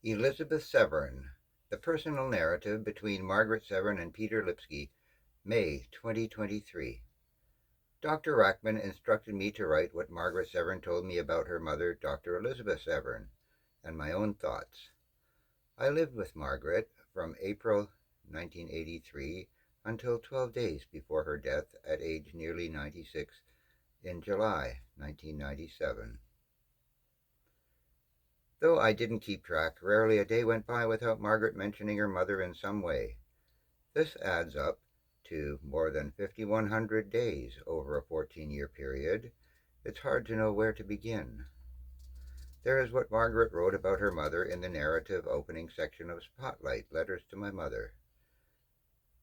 Elizabeth Severn, The Personal Narrative Between Margaret Severn and P.Lipskis, May 2023. Dr. Rachman instructed me to write what Margaret Severn told me about her mother, Dr. Elizabeth Severn, and my own thoughts. I lived with Margaret from April 1983 until 12 days before her death at age nearly 96 in July 1997. Though I didn't keep track, rarely a day went by without Margaret mentioning her mother in some way. This adds up to more than 5,100 days over a 14-year period. It's hard to know where to begin. There is what Margaret wrote about her mother in the narrative opening section of Spotlight, Letters to My Mother,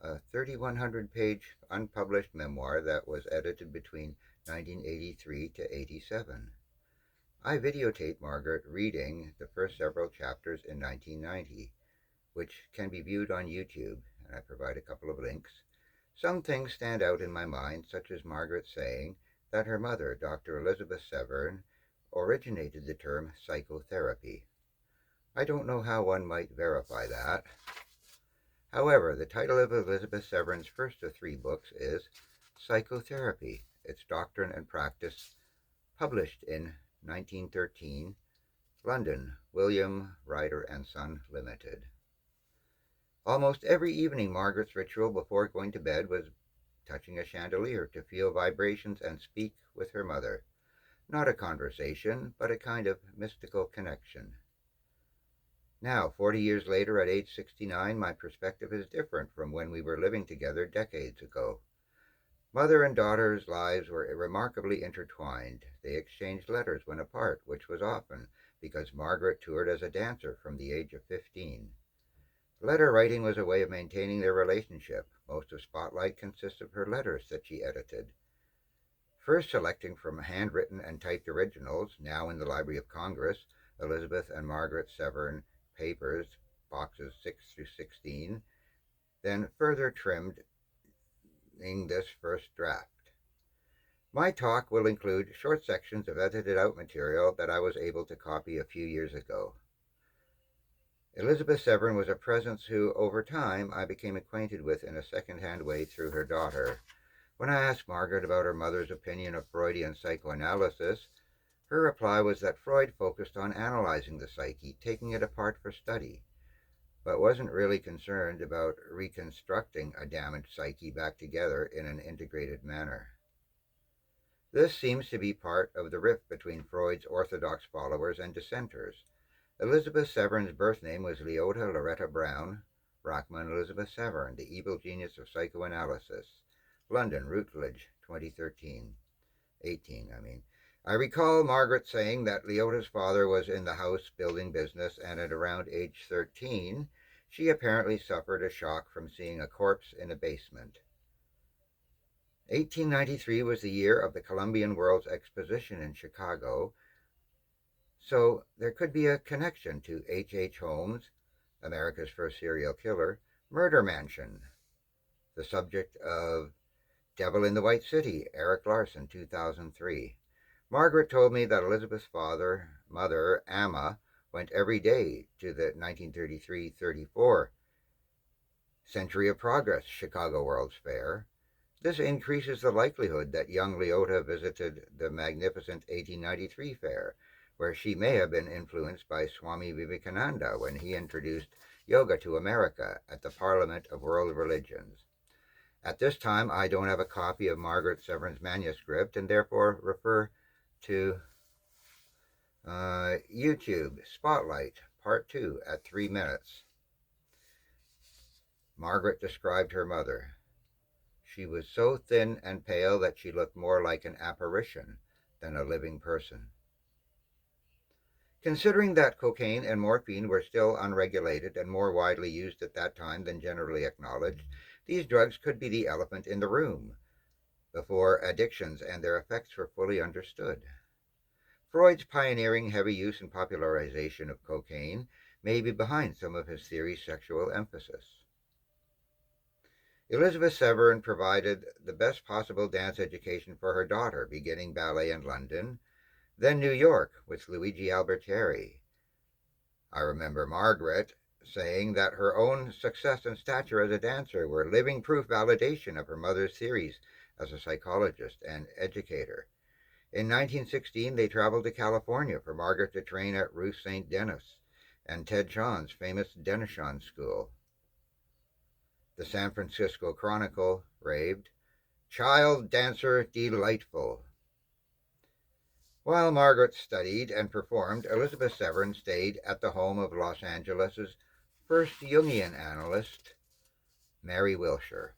a 3,100-page unpublished memoir that was edited between 1983 to 87. I videotaped Margaret reading the first several chapters in 1990, which can be viewed on YouTube, and I provide a couple of links. Some things stand out in my mind, such as Margaret saying that her mother, Dr. Elizabeth Severn, originated the term psychotherapy. I don't know how one might verify that. However, the title of Elizabeth Severn's first of 3 books is Psychotherapy, Its Doctrine and Practice, published in 1913, London, William Ryder and Son Limited. Almost every evening Margaret's ritual before going to bed was touching a chandelier to feel vibrations and speak with her mother. Not a conversation, but a kind of mystical connection. Now, 40 years later, at age 69, my perspective is different from when we were living together decades ago. Mother and daughter's lives were remarkably intertwined. They exchanged letters when apart, which was often because Margaret toured as a dancer from the age of 15. Letter writing was a way of maintaining their relationship. Most of Spotlight consists of her letters that she edited. First selecting from handwritten and typed originals, now in the Library of Congress, Elizabeth and Margaret Severn papers, boxes 6 through 16, then further trimmed in this first draft. My talk will include short sections of edited out material that I was able to copy a few years ago. Elizabeth Severn was a presence who, over time, I became acquainted with in a second-hand way through her daughter. When I asked Margaret about her mother's opinion of Freudian psychoanalysis, her reply was that Freud focused on analyzing the psyche, taking it apart for study, but wasn't really concerned about reconstructing a damaged psyche back together in an integrated manner. This seems to be part of the rift between Freud's orthodox followers and dissenters. Elizabeth Severn's birth name was Leota Loretta Brown, Rachman Elizabeth Severn, The Evil Genius of Psychoanalysis, London, Routledge, 2013. I recall Margaret saying that Leota's father was in the house building business, and at around age 13, she apparently suffered a shock from seeing a corpse in a basement. 1893 was the year of the Columbian World's Exposition in Chicago, so there could be a connection to H.H. Holmes, America's first serial killer, murder mansion, the subject of Devil in the White City, Eric Larson, 2003. Margaret told me that Elizabeth's mother, Amma, went every day to the 1933-34 Century of Progress Chicago World's Fair. This increases the likelihood that young Leota visited the magnificent 1893 fair, where she may have been influenced by Swami Vivekananda when he introduced yoga to America at the Parliament of World Religions. At this time, I don't have a copy of Margaret Severn's manuscript and therefore refer to YouTube, Spotlight, Part 2 at 3 minutes. Margaret described her mother. She was so thin and pale that she looked more like an apparition than a living person. Considering that cocaine and morphine were still unregulated and more widely used at that time than generally acknowledged, these drugs could be the elephant in the room before addictions and their effects were fully understood. Freud's pioneering heavy use and popularization of cocaine may be behind some of his theory's sexual emphasis. Elizabeth Severn provided the best possible dance education for her daughter, beginning ballet in London, then New York with Luigi Albertieri, I remember Margaret saying that her own success and stature as a dancer were living proof validation of her mother's theories as a psychologist and educator. In 1916, they traveled to California for Margaret to train at Ruth St. Denis and Ted Shawn's famous Denishawn School. The San Francisco Chronicle raved, "Child dancer delightful." While Margaret studied and performed, Elizabeth Severn stayed at the home of Los Angeles' first Jungian analyst, Mary Wilshire.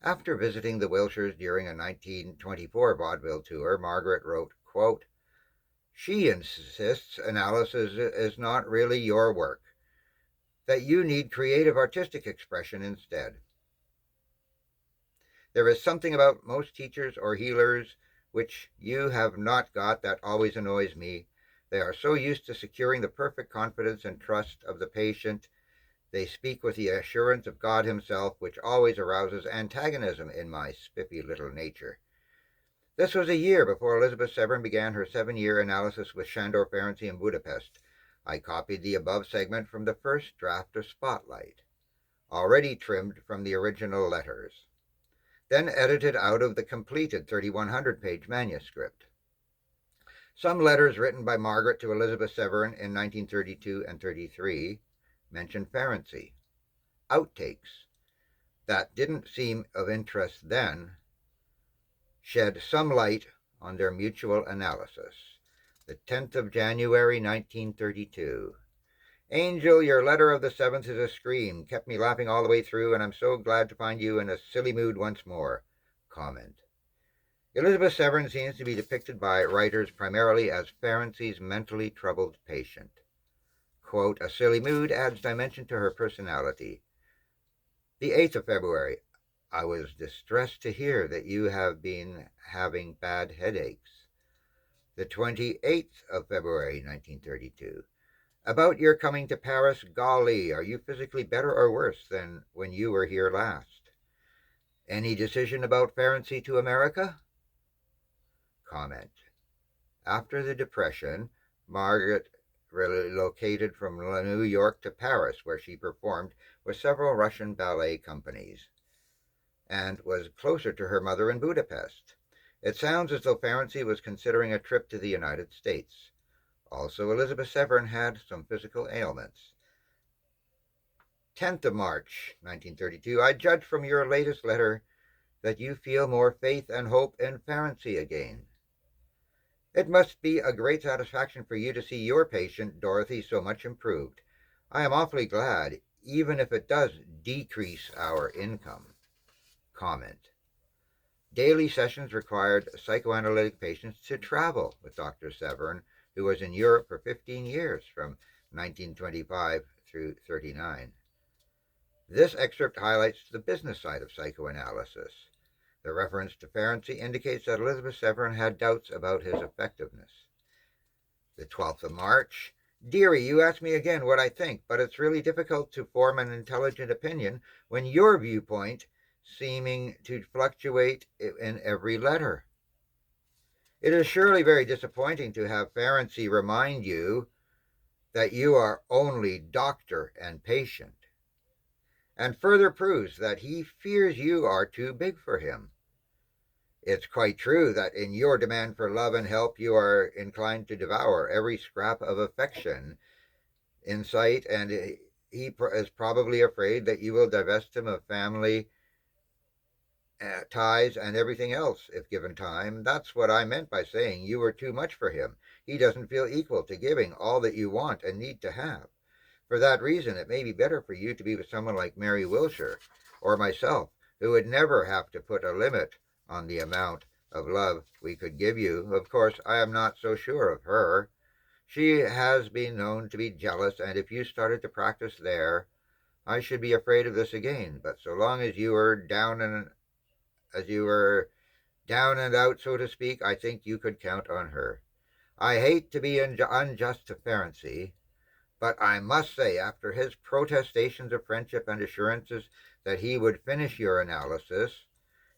After visiting the Wilshires during a 1924 vaudeville tour, Margaret wrote, quote, "She insists analysis is not really your work, that you need creative artistic expression instead. There is something about most teachers or healers which you have not got that always annoys me. They are so used to securing the perfect confidence and trust of the patient. They speak with the assurance of God himself, which always arouses antagonism in my spiffy little nature." This was a year before Elizabeth Severn began her 7-year analysis with Sándor Ferenczi in Budapest. I copied the above segment from the first draft of Spotlight, already trimmed from the original letters, then edited out of the completed 3,100-page manuscript. Some letters written by Margaret to Elizabeth Severn in 1932 and 33 mention Ferenczi. Outtakes that didn't seem of interest then shed some light on their mutual analysis. The 10th of January, 1932. "Angel, your letter of the 7th is a scream. Kept me laughing all the way through, and I'm so glad to find you in a silly mood once more." Comment. Elizabeth Severn seems to be depicted by writers primarily as Ferenczi's mentally troubled patient. Quote, "A silly mood adds dimension to her personality." The 8th of February. "I was distressed to hear that you have been having bad headaches." The 28th of February, 1932. "About your coming to Paris, golly, are you physically better or worse than when you were here last? Any decision about Ferenczi to America?" Comment. After the Depression, Margaret relocated from New York to Paris, where she performed with several Russian ballet companies, and was closer to her mother in Budapest. It sounds as though Ferenczi was considering a trip to the United States. Also, Elizabeth Severn had some physical ailments. 10th of March, 1932. "I judge from your latest letter that you feel more faith and hope in Ferenczi again. It must be a great satisfaction for you to see your patient, Dorothy, so much improved. I am awfully glad, even if it does decrease our income." Comment. Daily sessions required psychoanalytic patients to travel with Dr. Severn, who was in Europe for 15 years, from 1925 through 39. This excerpt highlights the business side of psychoanalysis. The reference to Ferenczi indicates that Elizabeth Severn had doubts about his effectiveness. The 12th of March. "Dearie, you ask me again what I think, but it's really difficult to form an intelligent opinion when your viewpoint seeming to fluctuate in every letter. It is surely very disappointing to have Ferenczi remind you that you are only doctor and patient, and further proves that he fears you are too big for him. It's quite true that in your demand for love and help you are inclined to devour every scrap of affection, insight, and he is probably afraid that you will divest him of family ties and everything else if given time. That's what I meant by saying you were too much for him. He doesn't feel equal to giving all that you want and need to have. For that reason, it may be better for you to be with someone like Mary Wilshire or myself, who would never have to put a limit on the amount of love we could give you. Of course, I am not so sure of her. She has been known to be jealous, and if you started to practice there, I should be afraid of this again. But so long as you were down and out, so to speak, I think you could count on her. I hate to be unjust to Ferenczi, but I must say, after his protestations of friendship and assurances that he would finish your analysis,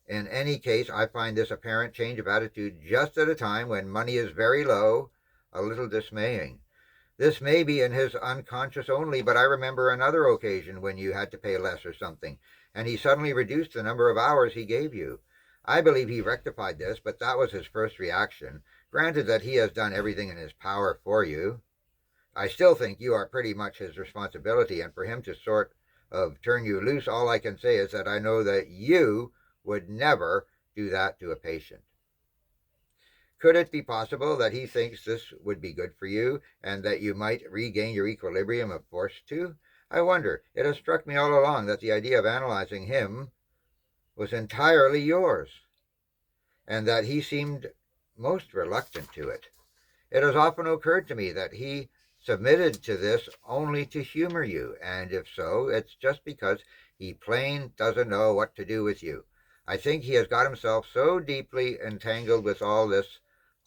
in any case, I find this apparent change of attitude just at a time when money is very low a little dismaying. This may be in his unconscious only, but I remember another occasion when you had to pay less or something, and he suddenly reduced the number of hours he gave you. I believe he rectified this, but that was his first reaction. Granted that he has done everything in his power for you, I still think you are pretty much his responsibility, and for him to sort of turn you loose, all I can say is that I know that you would never do that to a patient. Could it be possible that he thinks this would be good for you and that you might regain your equilibrium if forced to? I wonder. It has struck me all along that the idea of analyzing him was entirely yours, and that he seemed most reluctant to it. It has often occurred to me that he submitted to this only to humor you, and if so, it's just because he plain doesn't know what to do with you. I think he has got himself so deeply entangled with all this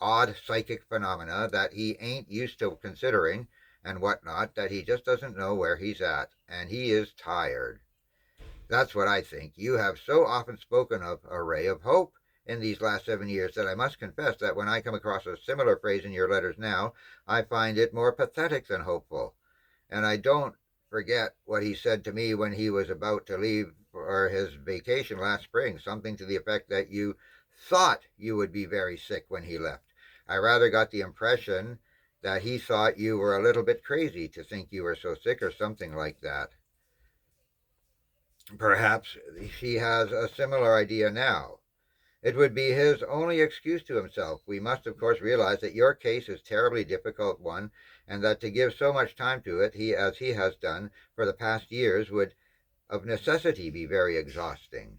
odd psychic phenomena that he ain't used to considering and whatnot, that he just doesn't know where he's at, and he is tired. That's what I think. You have so often spoken of a ray of hope in these last 7 years that I must confess that when I come across a similar phrase in your letters now, I find it more pathetic than hopeful. And I don't forget what he said to me when he was about to leave for his vacation last spring, something to the effect that you thought you would be very sick when he left. I rather got the impression that he thought you were a little bit crazy to think you were so sick or something like that. Perhaps she has a similar idea now. It would be his only excuse to himself. We must, of course, realize that your case is a terribly difficult one, and that to give so much time to it, as he has done for the past years, would of necessity be very exhausting.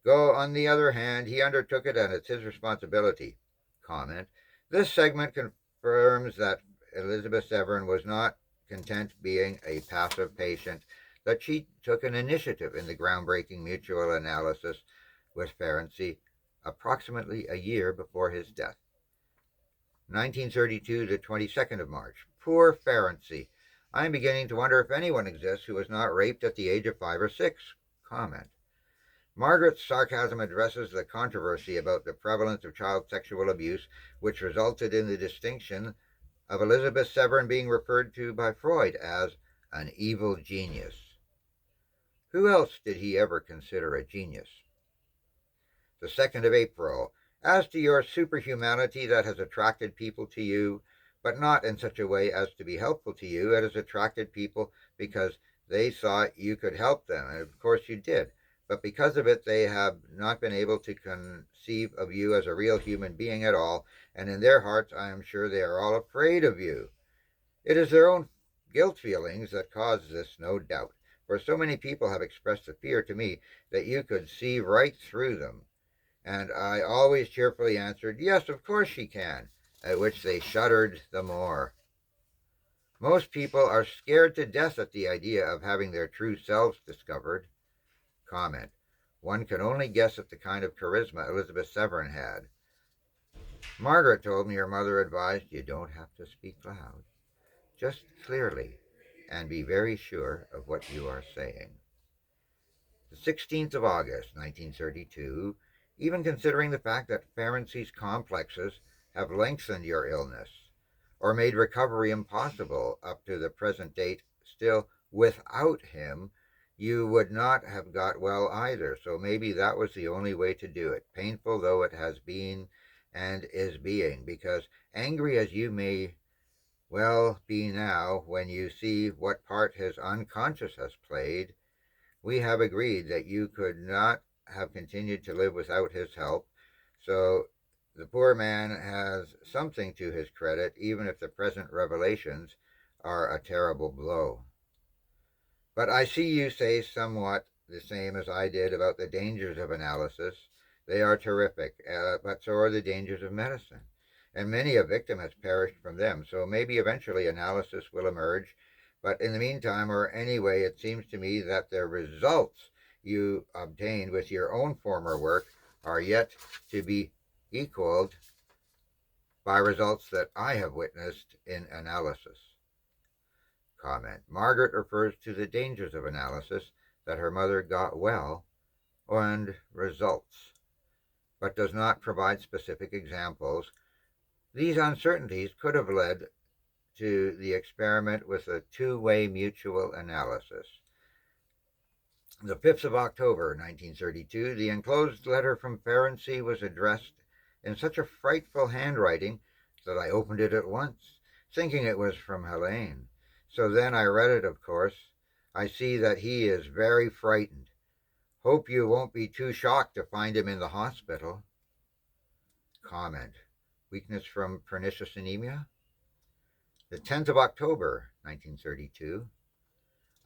Go, on the other hand, he undertook it, and it's his responsibility. Comment. This segment confirms that Elizabeth Severn was not content being a passive patient, that she took an initiative in the groundbreaking mutual analysis with Ferenczi approximately a year before his death. 1932 to 22nd of March. Poor Ferenczi. I am beginning to wonder if anyone exists who was not raped at the age of 5 or 6. Comment. Margaret's sarcasm addresses the controversy about the prevalence of child sexual abuse, which resulted in the distinction of Elizabeth Severn being referred to by Freud as an evil genius. Who else did he ever consider a genius? The 2nd of April. As to your superhumanity that has attracted people to you, but not in such a way as to be helpful to you, it has attracted people because they thought you could help them, and of course you did. But because of it, they have not been able to conceive of you as a real human being at all, and in their hearts I am sure they are all afraid of you. It is their own guilt feelings that cause this, no doubt, for so many people have expressed the fear to me that you could see right through them, and I always cheerfully answered, yes, of course she can, at which they shuddered the more. Most people are scared to death at the idea of having their true selves discovered. Comment. One can only guess at the kind of charisma Elizabeth Severn had. Margaret told me her mother advised you don't have to speak loud, just clearly, and be very sure of what you are saying. The 16th of August, 1932, even considering the fact that Ferenczi's complexes have lengthened your illness, or made recovery impossible up to the present date, still, without him, you would not have got well either, so maybe that was the only way to do it, painful though it has been and is being, because angry as you may well be now when you see what part his unconscious has played, we have agreed that you could not have continued to live without his help, so the poor man has something to his credit, even if the present revelations are a terrible blow. But I see you say somewhat the same as I did about the dangers of analysis. They are terrific, but so are the dangers of medicine, and many a victim has perished from them, so maybe eventually analysis will emerge. But in the meantime, or anyway, it seems to me that the results you obtained with your own former work are yet to be equaled by results that I have witnessed in analysis. Comment. Margaret refers to the dangers of analysis, that her mother got well, and results, but does not provide specific examples. These uncertainties could have led to the experiment with a two-way mutual analysis. The 5th of October, 1932, the enclosed letter from Ferenczi was addressed in such a frightful handwriting that I opened it at once, thinking it was from Helene. So then I read it, of course. I see that he is very frightened. Hope you won't be too shocked to find him in the hospital. Comment. Weakness from pernicious anemia? The 10th of October, 1932.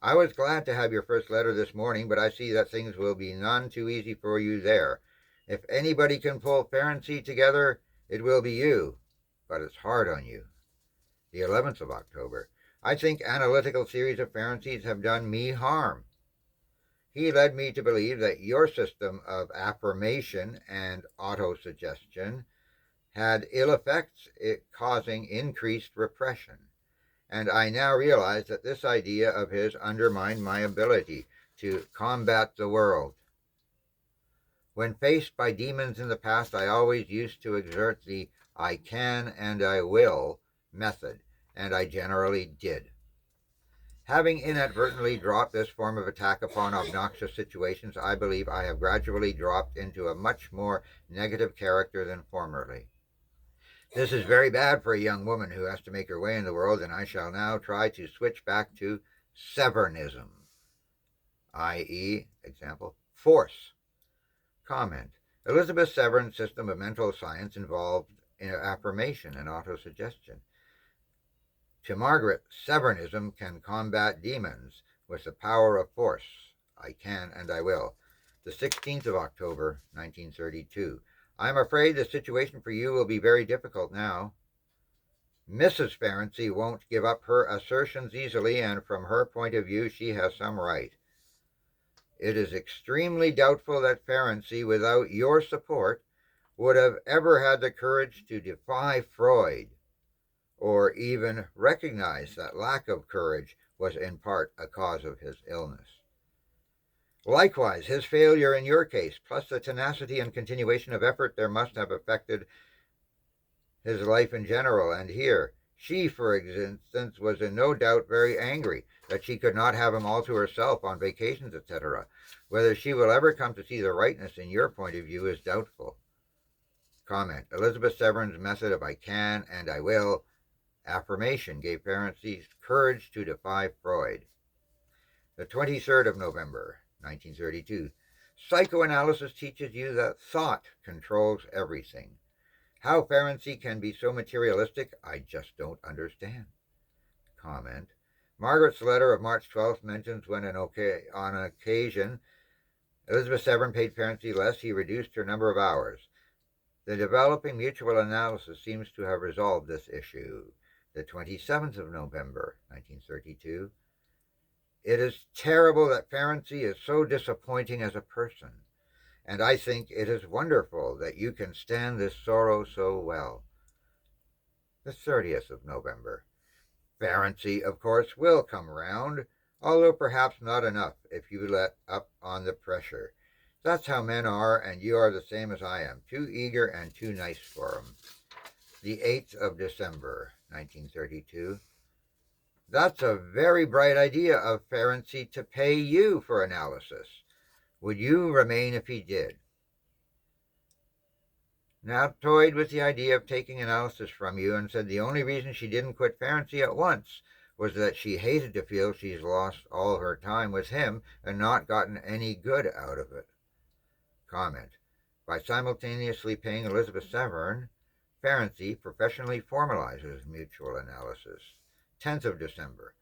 I was glad to have your first letter this morning, but I see that things will be none too easy for you there. If anybody can pull Ferenczi together, it will be you, but it's hard on you. The 11th of October. I think analytical theories of Ferenczi's have done me harm. He led me to believe that your system of affirmation and autosuggestion had ill effects, causing increased repression. And I now realize that this idea of his undermined my ability to combat the world. When faced by demons in the past, I always used to exert the I can and I will method, and I generally did. Having inadvertently dropped this form of attack upon obnoxious situations, I believe I have gradually dropped into a much more negative character than formerly. This is very bad for a young woman who has to make her way in the world, and I shall now try to switch back to Severnism, i.e., example, force. Comment. Elizabeth Severn's system of mental science involved affirmation and autosuggestion. To Margaret, Severnism can combat demons with the power of force. I can and I will. The 16th of October, 1932. I am afraid the situation for you will be very difficult now. Mrs. Ferenczi won't give up her assertions easily, and from her point of view she has some right. It is extremely doubtful that Ferenczi, without your support, would have ever had the courage to defy Freud, or even recognize that lack of courage was in part a cause of his illness. Likewise, his failure in your case, plus the tenacity and continuation of effort there must have affected his life in general. And here, she, for instance, was in no doubt very angry that she could not have him all to herself on vacations, etc. Whether she will ever come to see the rightness in your point of view is doubtful. Comment. Elizabeth Severn's method of I can and I will affirmation gave Ferenczi courage to defy Freud. The 23rd of November, 1932. Psychoanalysis teaches you that thought controls everything. How Ferenczi can be so materialistic, I just don't understand. Comment. Margaret's letter of March 12th mentions when on an occasion Elizabeth Severn paid Ferenczi less, he reduced her number of hours. The developing mutual analysis seems to have resolved this issue. The 27th of November, 1932. It is terrible that Ferenczi is so disappointing as a person, and I think it is wonderful that you can stand this sorrow so well. The 30th of November. Ferenczi, of course, will come round, although perhaps not enough if you let up on the pressure. That's how men are, and you are the same as I am, too eager and too nice for him. The 8th of December, 1932. That's a very bright idea of Ferenczi to pay you for analysis. Would you remain if he did? Now toyed with the idea of taking analysis from you and said the only reason she didn't quit Ferenczi at once was that she hated to feel she's lost all her time with him and not gotten any good out of it. Comment. By simultaneously paying Elizabeth Severn, Ferenczi professionally formalizes mutual analysis. 10th of December.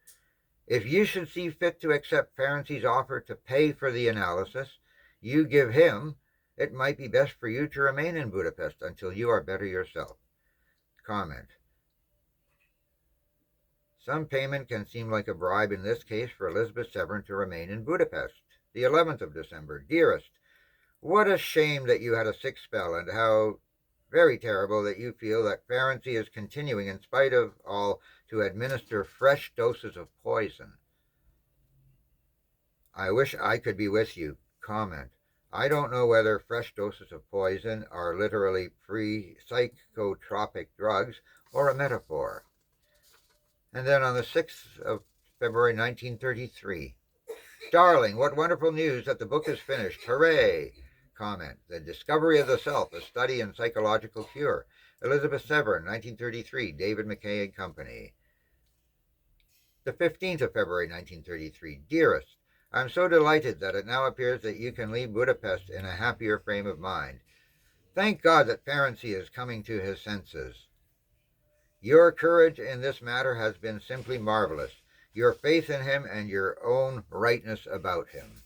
If you should see fit to accept Ferenczi's offer to pay for the analysis you give him, it might be best for you to remain in Budapest until you are better yourself. Comment. Some payment can seem like a bribe in this case for Elizabeth Severn to remain in Budapest. The 11th of December. Dearest, what a shame that you had a sick spell, and how very terrible that you feel that Ferenczi is continuing, in spite of all, to administer fresh doses of poison. I wish I could be with you. Comment. I don't know whether fresh doses of poison are literally psychotropic drugs or a metaphor. And then on the 6th of February 1933, darling, what wonderful news that the book is finished. Hooray! Comment, the discovery of the self, a study in psychological cure. Elizabeth Severn, 1933, David McKay and Company. The 15th of February 1933, dearest, I am so delighted that it now appears that you can leave Budapest in a happier frame of mind. Thank God that Ferenczi is coming to his senses. Your courage in this matter has been simply marvelous. Your faith in him and your own rightness about him.